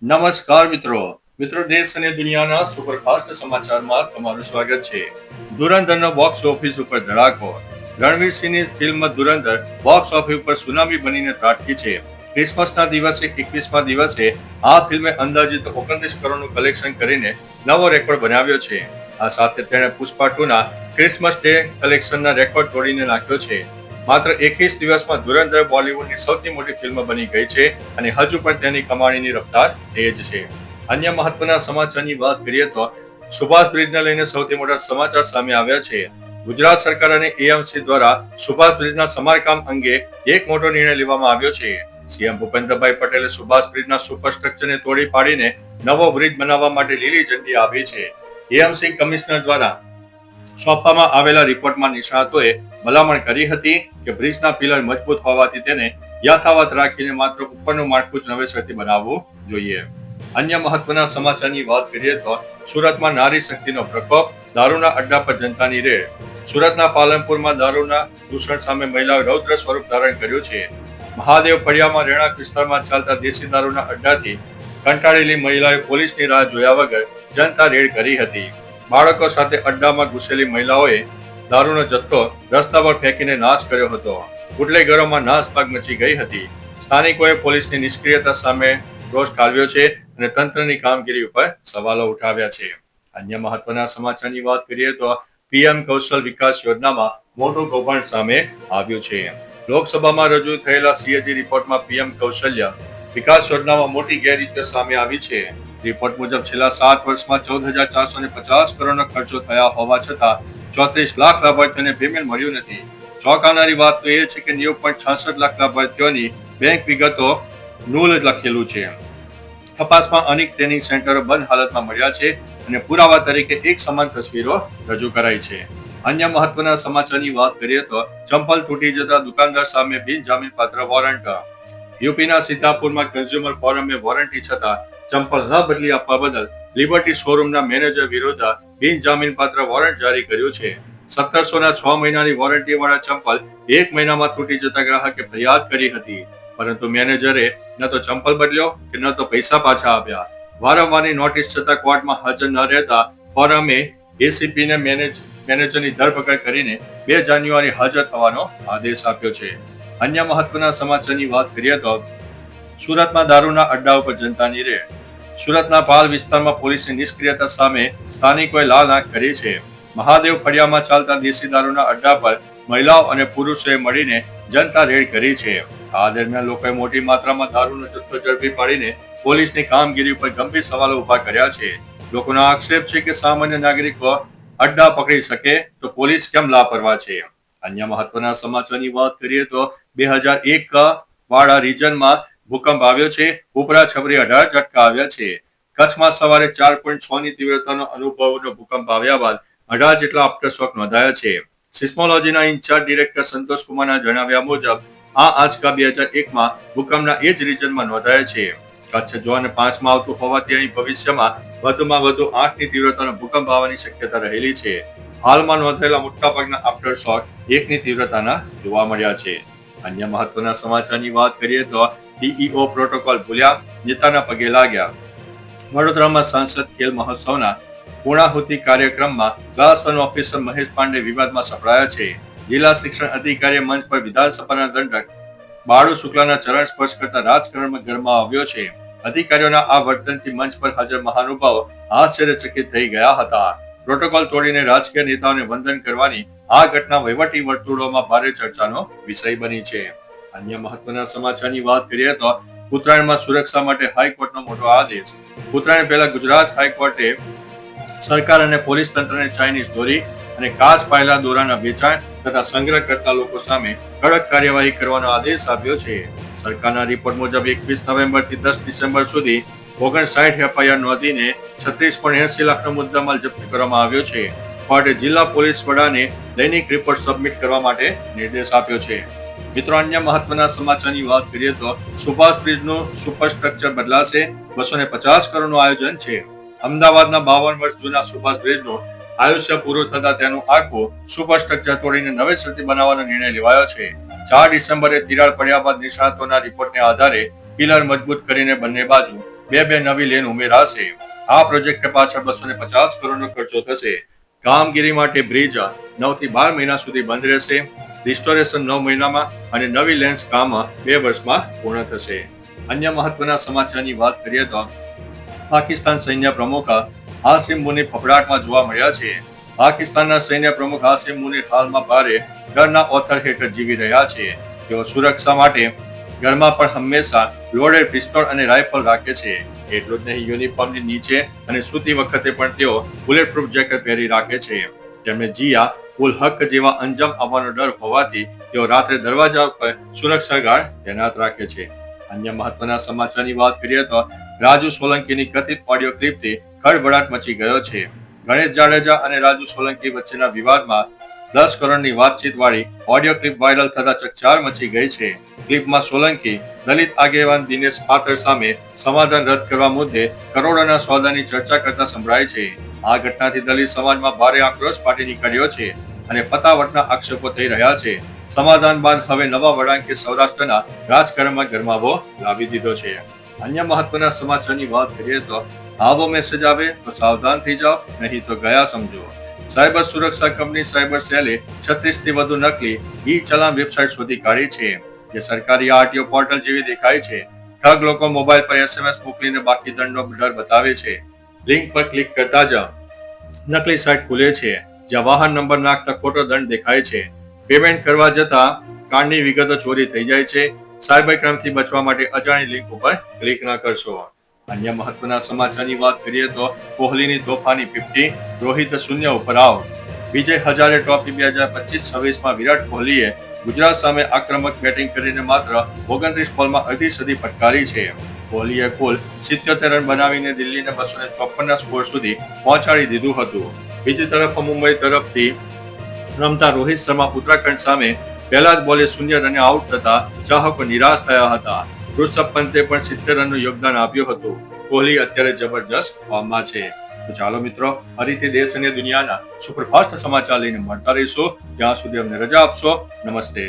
નમસ્કાર મિત્રો દેશ અને દુનિયાના સુપરફાસ્ટ સમાચારમાં તમારું સ્વાગત છે. ધુરંધરનો બોક્સ ઓફિસ ઉપર ધડાકો. રણવીર સિંહની ફિલ્મ ધુરંધર બોક્સ ઓફિસ ઉપર સુનામી બનીને ત્રાટકી છે. ક્રિસમસના દિવસે 21મા દિવસે આ ફિલ્મે અંદાજિત 29 કરોડનું કલેક્શન કરીને નવો રેકોર્ડ બનાવ્યો છે. આ સાથે તેણે પુષ્પા 2ના ક્રિસમસ ડે કલેક્શનના રેકોર્ડ તોડીને નાખ્યો છે. માત્ર 21 દિવસમાં ધુરંધર બોલિવૂડની સૌથી મોટી ફિલ્મ બની ગઈ છે અને હજુ પણ તેની કમાણીની રફતાર તેજ છે. અન્ય મહત્વના સમાચારની વાત કરીએ તો સુભાષ બ્રિજને લઈને સૌથી મોટા સમાચાર સામે આવ્યા છે. ગુજરાત સરકાર અને એએમસી દ્વારા સુભાષ બ્રિજના સમારકામ અંગે એક મોટો નિર્ણય લેવામાં આવ્યો છે. સીએમ ભૂપેન્દ્રભાઈ પટેલે સુભાષ બ્રિજના સુપરસ્ટ્રક્ચરને તોડી પાડીને નવો બ્રિજ બનાવવા માટે લીલી ઝંડી આપી છે. એએમસી કમિશનર દ્વારા સોંપવામાં આવેલા રિપોર્ટમાં નિષ્ણાતોએ ભલામણ કરી હતી કે બ્રિજના પિલર મજબૂત હોવાથી તેને યથાવત રાખીને માત્ર ઉપરનું માળખું જ નવેસરથી બનાવવું જોઈએ. અન્ય મહત્વના સમાચારની વાત કરીએ તો સુરતમાં નારી શક્તિનો પ્રકોપ, દારૂના અડ્ડા પર જનતાની રેડ. સુરતના પાલનપુરમાં દારૂના દૂષણ સામે મહિલાઓએ રૌદ્ર સ્વરૂપ ધારણ કર્યું છે. મહાદેવ ફળિયામાં રહેણાંક વિસ્તારમાં ચાલતા દેશી દારૂના અડ્ડાથી કંટાળેલી મહિલાએ પોલીસની રાહ જોયા વગર જનતા રેડ કરી હતી. બાળકો સાથે અડ્ડામાં ઘૂસેલી મહિલાઓએ દારૂનો જથ્થો રસ્તા પર ફેંકીને નાશ કર્યો હતો. બુટલેગરોમાં નાસભાગ મચી ગઈ હતી. સ્થાનિકોએ પોલીસની નિષ્ક્રિયતા સામે રોષ ઠાલવ્યો છે અને તંત્રની કામગીરી ઉપર સવાલો ઉઠાવ્યા છે. અન્ય મહત્વના સમાચારની વાત કરીએ તો પીએમ કૌશલ વિકાસ યોજનામાં મોટું કૌભાંડ સામે આવ્યું છે. લોકસભામાં રજૂ થયેલા સીએજી રિપોર્ટમાં પીએમ કૌશલ્ય વિકાસ યોજનામાં મોટી ગેરરીતિઓ સામે આવી છે. રિપોર્ટ મુજબ છેલ્લા 7 વર્ષમાં 14,450 કરોડનો ખર્ચો થયા હોવા છતાં 34 લાખ લાભાર્થીઓને પેમેન્ટ મળ્યું નથી. ચોંકાવનારી વાત તો એ છે કે 9.66 લાખ લાભાર્થીઓની બેંક વિગતો નુલ લખેલું છે. તપાસમાં અનેક ટ્રેનિંગ સેન્ટરો બંધ હાલતમાં મળ્યા છે અને પુરાવા તરીકે એક સમાન તસવીરો રજૂ કરાઈ છે. અન્ય મહત્વના સમાચારની વાત કરીએ તો ચંપલ તૂટી જતા દુકાનદાર સામે બિનજામીનપાત્ર વોરંટ. યુપીના સીતાપુરમાં કન્ઝ્યુમર ફોરમે વોરંટી છતાં ચંપલ ન બદલી આપવા બદલ લિબર્ટી શોરૂમના મેનેજર વિરુદ્ધ બિનજામીનપાત્ર વોરંટ જારી કર્યું છે. 1700ના 6 મહિનાની વોરંટી વાળા ચંપલ 1 મહિનામાં તૂટી જતા ગ્રાહકે ફરિયાદ કરી હતી, પરંતુ મેનેજરે ન તો ચંપલ બદલ્યો કે ન તો પૈસા પાછા આપ્યા. વારંવારની નોટિસ છતાં કોર્ટમાં હાજર ન રહેતા ફોરમે એસીપીને મેનેજરની ધરપકડ કરીને 2 જાન્યુઆરી હાજર થવાનો આદેશ આપ્યો છે. અન્ય મહત્વના સમાચારની વાત કરીએ તો સુરતમાં દારૂના અડ્ડા ઉપર જનતાની રેડ. સુરતના પાલ વિસ્તારમાં પોલીસની નિષ્ક્રિયતા સામે સ્થાનિકોએ લાલ આંખ કરી છે. મહાદેવ ફળિયામાં ચાલતા દેશી દારૂના અડ્ડા પર મહિલાઓ અને પુરુષોએ મળીને જનતા રેડ કરી છે. આ દરમિયાન લોકોએ મોટી માત્રામાં દારૂનો જથ્થો ઝડપી પાડીને પોલીસની કામગીરી ઉપર ગંભીર સવાલો ઉભા કર્યા છે. લોકોનો આક્ષેપ છે કે સામાન્ય નાગરિકો અડ્ડા પકડી શકે તો પોલીસ કેમ લાપરવાહ છે. અન્ય મહત્વના સમાચારની વાત કરીએ તો 2001 વાળા રીજનમાં ભૂકંપ આવ્યો છે. ઉપરા છબરી 18 ઝટકા આવ્યા છે. કચ્છમાં સવારે 4.6ની તીવ્રતાનો અનુભવનો ભૂકંપ આવ્યા બાદ 18 જેટલા આફ્ટરશોક નોંધાયા છે. સિસ્મોલોજીના ઇન્ચાર્જ ડિરેક્ટર સંતોષ કુમારના જણાવ્યા મુજબ આ આંચકા 2001માં ભૂકંપના એ જ રીજનમાં નોંધાયા છે. કચ્છ ઝોન 5માં આવતું હોવાથી અહીં ભવિષ્યમાં વધુમાં વધુ 8ની તીવ્રતાનો ભૂકંપ આવવાની શક્યતા રહેલી છે. હાલમાં નોંધાયેલા મોટાભાગના આફ્ટરશોક 1ની તીવ્રતાના જોવા મળ્યા છે. અન્ય મહત્વના સમાચારની વાત કરીએ તો ડીઈઓ પ્રોટોકોલ ભૂલ્યા, નેતાના પગે લાગ્યા. વડોદરામાં સાંસદ ખેલ મહોત્સવના પૂર્ણાહુતિ કાર્યક્રમમાં ક્લાસ 1 ઓફિસર મહેશ પાંડે વિવાદમાં સપડાયા છે. જિલ્લા શિક્ષણ અધિકારીએ મંચ પર વિધાનસભાના દંડક બાળુ શુક્લાના ચરણ સ્પર્શ કરતા રાજકારણમાં ગરમા આવ્યો છે. અધિકારીઓના આ વર્તનથી મંચ પર હાજર મહાનુભાવો આશ્ચર્યચકિત થઈ ગયા હતા. પ્રોટોકોલ તોડીને રાજકીય નેતાઓને વંદન કરવાની આ ઘટના વહીવટી વર્તુળોમાં ભારે ચર્ચાનો વિષય બની છે. અન્ય મહત્વના સમાચારની વાત કરીએ તો ઉત્તરાયણમાં સુરક્ષા માટે હાઈકોર્ટનો મોટો આદેશ. ઉત્તરાયણ પહેલા ગુજરાત હાઈકોર્ટે સરકાર અને પોલીસ તંત્રને ચાઇનીઝ દોરી અને કાચ પાયેલા દોરાના વેચાણ તથા સંગ્રહ કરતા લોકો સામે કડક કાર્યવાહી કરવાનો આદેશ આપ્યો છે. સરકારના રિપોર્ટ મુજબ 21 નવેમ્બરથી 10 ડિસેમ્બર સુધી 59 એફઆઈઆર નોંધીને 36.80 લાખનો મુદ્દામાલ જપ્ત કરવામાં આવ્યો છે. કોર્ટે જિલ્લા પોલીસ વડાને દૈનિક રિપોર્ટ સબમિટ કરવા માટે નિર્દેશ આપ્યો છે. મિત્રો, અન્ય મહત્વના સમાચારની વાત કરીએ તો સુભાષ બ્રિજનું સુપરસ્ટ્રક્ચર બદલાશે. 250 કરોડનું આયોજન છે. અમદાવાદના 52 વર્ષ જૂના સુભાષ બ્રિજનું આયુષ્ય પૂરું થતા તેનું આખું સુપરસ્ટ્રક્ચર તોડીને નવેસરથી બનાવવાનો નિર્ણય લેવાયો છે. 4 ડિસેમ્બરે તિરાડ પડ્યા બાદ નિષ્ણાતોના રિપોર્ટને આધારે પિલર મજબૂત કરીને બંને બાજુ બે નવી લેન ઉમેરાશે. આ પ્રોજેક્ટ પાછળ 250 કરોડનો ખર્ચો થશે. કામગીરી માટે બ્રિજ 9 થી 12 મહિના સુધી બંધ રહેશે. રિસ્ટોરેશન 9 મહિનામાં અને નવી લેન્સ કામ 2 વર્ષમાં પૂર્ણ થશે. અન્ય મહત્વના સમાચારની વાત કરીએ તો પાકિસ્તાન સૈન્ય પ્રમુખ હાસિમ મુનીર ફફડાટમાં જોવા મળ્યા છે. પાકિસ્તાનના સૈન્ય પ્રમુખ હાસિમ મુનીર હાલમાં ભારે ડરના ઓથર હેઠળ જીવી રહ્યા છે. તેઓ સુરક્ષા માટે ઘરમાં પણ હંમેશા લોડેડ પિસ્તોલ અને રાઇફલ રાખે છે. એટલું જ નહીં, યુનિફોર્મની નીચે અને સૂતી વખતે પણ તેઓ બુલેટ પ્રૂફ જેકેટ પહેરી રાખે છે. તેમણે જીયા ઉલ હક જેવા અંજામ આવવાનો ડર હોવાથી તેઓ રાત્રે દરવાજા પર સુરક્ષા ગાર્ડ તૈનાત રાખે છે. અન્ય મહત્વના સમાચારની વાત કરીએ તો રાજુ સોલંકીની કથિત ઓડિયો ક્લિપથી ખળભળાટ મચી ગયો છે. ગણેશ જાડેજા અને રાજુ સોલંકી વચ્ચેના વિવાદમાં 10 કરોડની વાતચીત વાળી ઓડિયો ક્લિપ વાયરલ થતા ચકચાર મચી ગઈ છે. ક્લિપમાં સોલંકી દલિત આગેવાન દિનેશ પાત્ર સામે સમાધાન રદ કરવા મુદ્દે કરોડોના સોદાની ચર્ચા કરતા સંભળાય છે. આ ઘટનાથી દલિત સમાજમાં ભારે આક્રોશ ફાટી નીકળ્યો છે અને પતાવટના આક્ષેપો થઈ રહ્યા છે. સમાધાન બાદ હવે નવા વળાંકે સૌરાષ્ટ્રના રાજકારણમાં ગરમાવો લાવી દીધો છે. અન્ય મહત્વના સમાચારની વાત કરીએ તો આવો મેસેજ આવે તો સાવધાન થઈ જાઓ, નહીં તો ગયા સમજો. સાયબર સુરક્ષા કંપની સાયબર સેલે 36 થી વધુ નકલી ઈ ચલાન વેબસાઇટ શોધી કાઢી છે, જે સરકારી આરટીઓ પોર્ટલ જેવી દેખાય છે. ઠગ લોકો મોબાઈલ પર SMS મોકલીને બાકી દંડનો ડર બતાવે છે. લિંક પર ક્લિક કરતા જ નકલી સાઇટ ખુલે છે, જ્યાં વાહન નંબર નાખતા ખોટો દંડ દેખાય છે. પેમેન્ટ કરવા જતા કાર્ડની વિગતો ચોરી થઈ જાય છે. સાયબર ક્રાઇમથી બચવા માટે અજાણી લિંક ઉપર ક્લિક ન કરશો. અન્ય મહત્વના સમાચારની વાત કરીએ તો કોહલીની તોફાની 50, રોહિત 0 ઉપર આઉટ. વિજય હજારે ટ્રોફી 2025-26માં વિરાટ કોહલીએ ગુજરાત સામે આક્રમક બેટિંગ કરીને માત્ર 29 બોલમાં અડધી સદી ફટકારી છે. કોહલીએ કુલ 77 રન બનાવીને દિલ્હીને 254ના સ્કોર સુધી પહોંચાડી દીધું હતું. બીજી તરફ મુંબઈ તરફથી રમતા રોહિત શર્મા ઉત્તરાખંડ સામે પહેલા જ બોલે 0 રને આઉટ થતા ચાહકો નિરાશ થયા હતા. ઋષભ પંતે પણ 70 રનનું યોગદાન આપ્યું હતું. કોહલી અત્યારે જબરજસ્ત ફોર્મમાં છે. તો ચાલો મિત્રો, ફરીથી દેશ અને દુનિયાના સુપરફાસ્ટ સમાચાર લઈને મળતા રહીશું. ત્યાં સુધી અમને રજા આપશો. નમસ્તે.